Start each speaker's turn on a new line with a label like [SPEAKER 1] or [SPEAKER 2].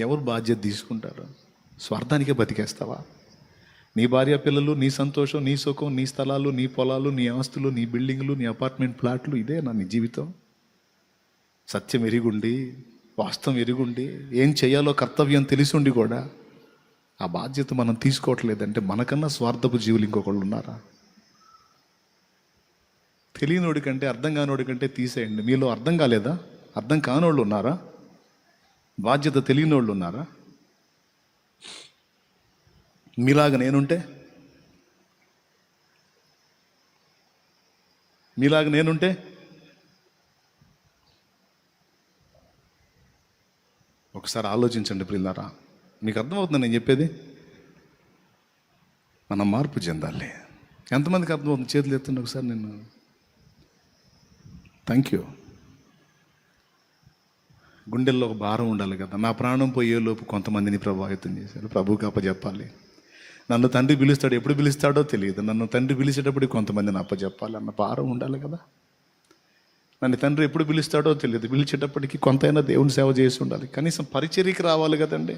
[SPEAKER 1] ఎవరు బాధ్యత తీసుకుంటారు? స్వార్థానికే బతికేస్తావా? నీ భార్య పిల్లలు, నీ సంతోషం, నీ సుఖం, నీ స్థలాలు, నీ పొలాలు, నీ ఆస్తులు, నీ బిల్డింగ్లు, నీ అపార్ట్మెంట్ ప్లాట్లు, ఇదే నా నీ జీవితం? సత్యం ఎరిగుండి, వాస్తవం ఎరిగుండి, ఏం చేయాలో కర్తవ్యం తెలిసుండి కూడా ఆ బాధ్యత మనం తీసుకోవట్లేదంటే మనకన్నా స్వార్థపు జీవులు ఇంకొకళ్ళు ఉన్నారా? తెలియనోడి కంటే, అర్థం కానోడి కంటే తీసేయండి. మీలో అర్థం కాలేదా? అర్థం కానోళ్ళు ఉన్నారా? బాధ్యత తెలియనోళ్ళు ఉన్నారా? మీలాగా నేనుంటే ఒకసారి ఆలోచించండి ప్రియులారా. మీకు అర్థమవుతుందని నేను చెప్పేది? మనం మార్పు చెందాలి. ఎంతమందికి అర్థమవుతుంది? చేతులు ఎత్తండి ఒకసారి. నేను థ్యాంక్ యూ. గుండెల్లో ఒక భారం ఉండాలి కదా. నా ప్రాణం పోయేలోపు కొంతమందిని ప్రభావితం చేశారు. ప్రభువుకి అప్పచెప్పాలి. నన్ను తండ్రి పిలుస్తాడు, ఎప్పుడు పిలుస్తాడో తెలియదు. నన్ను తండ్రి పిలిచేటప్పుడు కొంతమందిని అప్పచెప్పాలి అన్న భారం ఉండాలి కదా. నన్ను తండ్రి ఎప్పుడు పిలుస్తాడో తెలియదు, పిలిచేటప్పటికి కొంతైనా దేవుని సేవ చేసి ఉండాలి. కనీసం పరిచర్యకి రావాలి కదండి.